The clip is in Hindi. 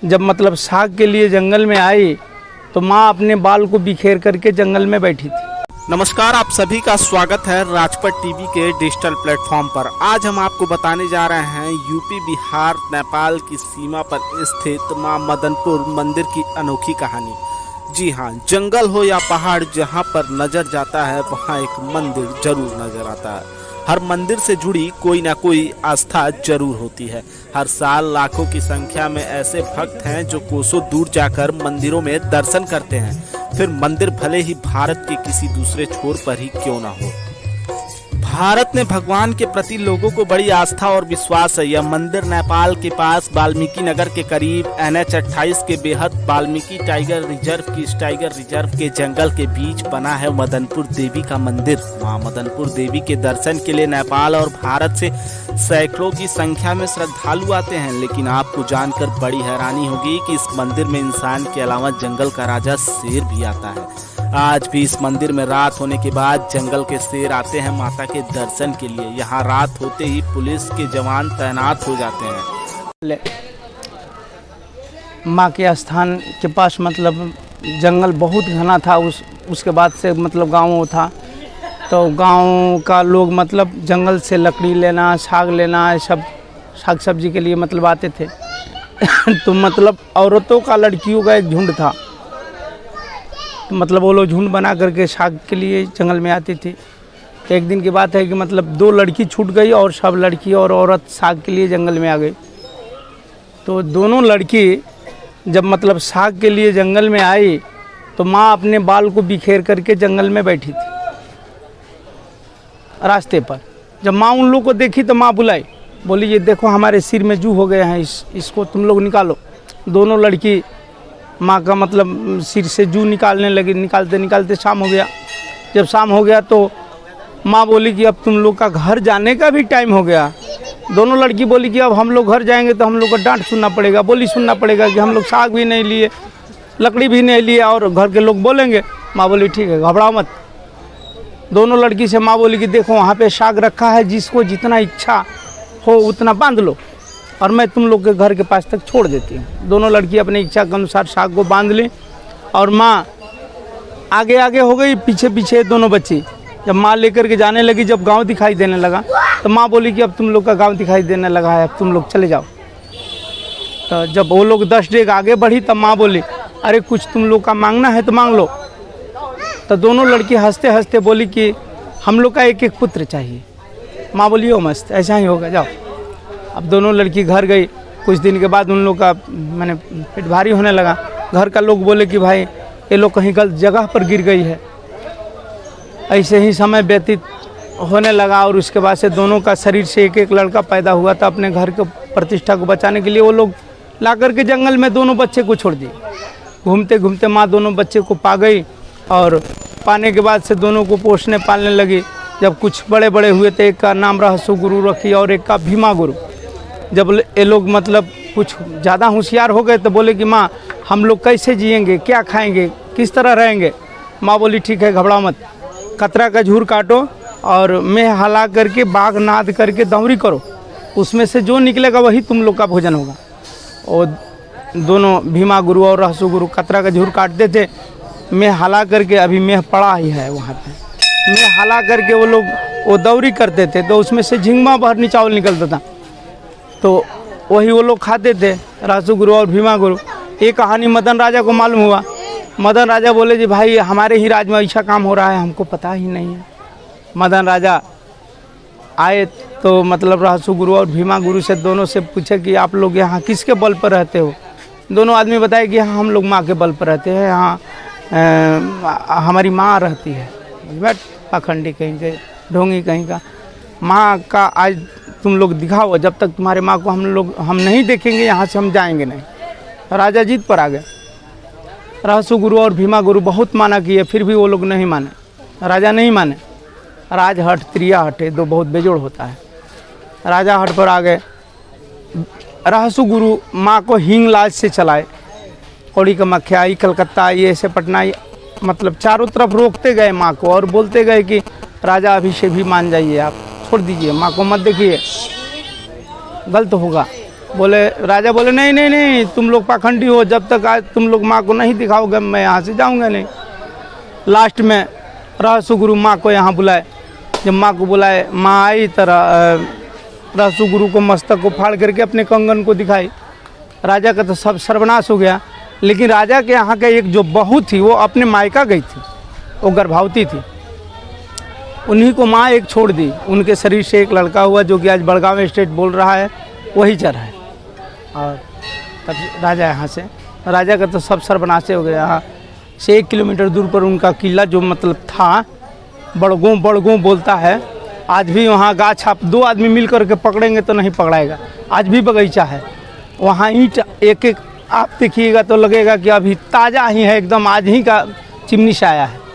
जब मतलब साग के लिए जंगल में आई तो माँ अपने बाल को बिखेर करके जंगल में बैठी थी। नमस्कार, आप सभी का स्वागत है राजपट टीवी के डिजिटल प्लेटफॉर्म पर। आज हम आपको बताने जा रहे हैं यूपी बिहार नेपाल की सीमा पर स्थित मां मदनपुर मंदिर की अनोखी कहानी। जी हाँ, जंगल हो या पहाड़, जहां पर नजर जाता है वहां एक मंदिर जरूर नजर आता है। हर मंदिर से जुड़ी कोई ना कोई आस्था जरूर होती है। हर साल लाखों की संख्या में ऐसे भक्त हैं जो कोसों दूर जाकर मंदिरों में दर्शन करते हैं, फिर मंदिर भले ही भारत के किसी दूसरे छोर पर ही क्यों ना हो। भारत में भगवान के प्रति लोगों को बड़ी आस्था और विश्वास है। यह मंदिर नेपाल के पास वाल्मीकि नगर के करीब NH 28 के बेहद वाल्मीकि टाइगर रिजर्व की इस टाइगर रिजर्व के जंगल के बीच बना है मदनपुर देवी का मंदिर। मां मदनपुर देवी के दर्शन के लिए नेपाल और भारत से सैकड़ों की संख्या में श्रद्धालु आते हैं, लेकिन आपको जानकर बड़ी हैरानी होगी कि इस मंदिर में इंसान के अलावा जंगल का राजा शेर भी आता है। आज भी इस मंदिर में रात होने के बाद जंगल के शेर आते हैं माता के दर्शन के लिए। यहाँ रात होते ही पुलिस के जवान तैनात हो जाते हैं। माँ के स्थान के पास मतलब जंगल बहुत घना था। उसके बाद से मतलब गाँव था, तो गांव का लोग मतलब जंगल से लकड़ी लेना, साग लेना, सब साग सब्जी के लिए मतलब आते थे। तो मतलब औरतों का, लड़कियों का एक झुंड था, तो मतलब वो लोग झुंड बना करके साग के लिए जंगल में आती थी। एक दिन की बात है कि मतलब 2 लड़की छूट गई और सब लड़की और औरत साग के लिए जंगल में आ गई। तो दोनों लड़की जब मतलब साग के लिए जंगल में आई तो माँ अपने बाल को बिखेर करके जंगल में बैठी थी रास्ते पर। जब माँ उन लोग को देखी तो माँ बुलाई, बोली ये देखो हमारे सिर में जू हो गए हैं, इसको तुम लोग निकालो। दोनों लड़की माँ का मतलब सिर से जू निकालने लगी। निकालते निकालते शाम हो गया। जब शाम हो गया तो माँ बोली कि अब तुम लोग का घर जाने का भी टाइम हो गया। दोनों लड़की बोली कि अब हम लोग घर जाएंगे तो हम लोग को डांट सुनना पड़ेगा, बोली सुनना पड़ेगा कि हम लोग साग भी नहीं लिए, लकड़ी भी नहीं लिए और घर के लोग बोलेंगे। माँ बोली ठीक है, घबराओ मत। दोनों लड़की से माँ बोली कि देखो वहाँ पे साग रखा है, जिसको जितना इच्छा हो उतना बांध लो और मैं तुम लोग के घर के पास तक छोड़ देती हूँ। दोनों लड़की अपनी इच्छा के अनुसार साग को बांध ली और माँ आगे आगे हो गई, पीछे पीछे दोनों बच्ची। जब माँ लेकर के जाने लगी, जब गांव दिखाई देने लगा तो माँ बोली कि अब तुम लोग का गांव दिखाई देने लगा है, अब तुम लोग चले जाओ। तो जब वो लोग 10 डेग आगे बढ़ी तब माँ बोली अरे कुछ तुम लोग का मांगना है तो मांग लो। तो दोनों लड़की हंसते हंसते बोली कि हम लोग का एक एक पुत्र चाहिए। माँ बोली ओ मस्त, ऐसा ही होगा, जाओ। अब दोनों लड़की घर गई। कुछ दिन के बाद उन लोग का मैंने पेट भारी होने लगा। घर का लोग बोले कि भाई ये लोग कहीं गलत जगह पर गिर गई है। ऐसे ही समय व्यतीत होने लगा और उसके बाद से दोनों का शरीर से एक एक लड़का पैदा हुआ था। अपने घर के प्रतिष्ठा को बचाने के लिए वो लोग ला करके जंगल में दोनों बच्चे को छोड़ दिए। घूमते घूमते माँ दोनों बच्चे को पा गई और पाने के बाद से दोनों को पोसने पालने लगी। जब कुछ बड़े बड़े हुए तो एक का नाम रहसु गुरु रखी और एक का भीमा गुरु। जब ये लोग मतलब कुछ ज़्यादा होशियार हो गए तो बोले कि माँ हम लोग कैसे जिएंगे, क्या खाएंगे, किस तरह रहेंगे। माँ बोली ठीक है, घबराओ मत। कतरा का झूर काटो और मेह हला करके बाघ नाद करके दौरी करो, उसमें से जो निकलेगा वही तुम लोग का भोजन होगा। और दोनों भीमा गुरु और रहसु गुरु कतरा का झूर काटते थे। मेह हला करके, अभी मेह पड़ा ही है वहाँ पे, मेह हला करके वो लोग वो दौरी करते थे तो उसमें से झिंगमा भरनी चावल निकलता था, तो वही वो लोग खाते थे, रहसु गुरु और भीमा गुरु। ये कहानी मदन राजा को मालूम हुआ। मदन राजा बोले जी भाई हमारे ही राज में ऐसा काम हो रहा है, हमको पता ही नहीं है। मदन राजा आए तो मतलब रहसु गुरु और भीमा गुरु से दोनों से पूछे कि आप लोग यहाँ किसके बल पर रहते हो। दोनों आदमी बताए कि यहाँ हम लोग माँ के बल पर रहते हैं, यहाँ हमारी माँ रहती है। बट पाखंडी कहीं के, ढोंगी कहीं का। माँ का आज तुम लोग दिखाओ, जब तक तुम्हारे माँ को हम नहीं देखेंगे यहाँ से हम जाएंगे नहीं। राजा जीत पर आ गए। रहसु गुरु और भीमा गुरु बहुत माना किए, फिर भी वो लोग नहीं माने। राजा नहीं माने। राज हट त्रिया हटे, दो बहुत बेजोड़ होता है। राजा हट पर आ गए। रहसु गुरु माँ को हींग लाज से चलाए। कौड़ी का मख्या आई, कलकत्ता आई, ऐसे पटना आई, मतलब चारों तरफ रोकते गए माँ को और बोलते गए कि राजा अभी से भी मान जाइए, आप छोड़ दीजिए, माँ को मत देखिए, गलत होगा। बोले राजा बोले नहीं नहीं नहीं, तुम लोग पाखंडी हो, जब तक आज तुम लोग माँ को नहीं दिखाओगे मैं यहाँ से जाऊँगा नहीं। लास्ट में रहसु गुरु माँ को यहाँ बुलाए। जब माँ को बुलाए, माँ आई तो रहसु गुरु को मस्तक को फाड़ करके अपने कंगन को दिखाई। राजा का तो सब सर्वनाश हो गया। लेकिन राजा के यहाँ का एक जो बहू थी वो अपने मायका गई थी, वो गर्भवती थी। उन्हीं को माँ एक छोड़ दी। उनके शरीर से एक लड़का हुआ जो कि आज बड़गांव स्टेट बोल रहा है, वही चढ़ा है। और तब राजा यहाँ से, राजा का तो सब सर्वनाश हो गया। यहाँ से 1 किलोमीटर दूर पर उनका किला जो मतलब था, बड़गों बोलता है। आज भी वहाँ गाछ आप 2 आदमी मिल करके पकड़ेंगे तो नहीं पकड़ाएगा। आज भी बगीचा है वहाँ, ईंट एक एक आप देखिएगा तो लगेगा कि अभी ताज़ा ही है, एकदम आज ही का चिमनी से आया है।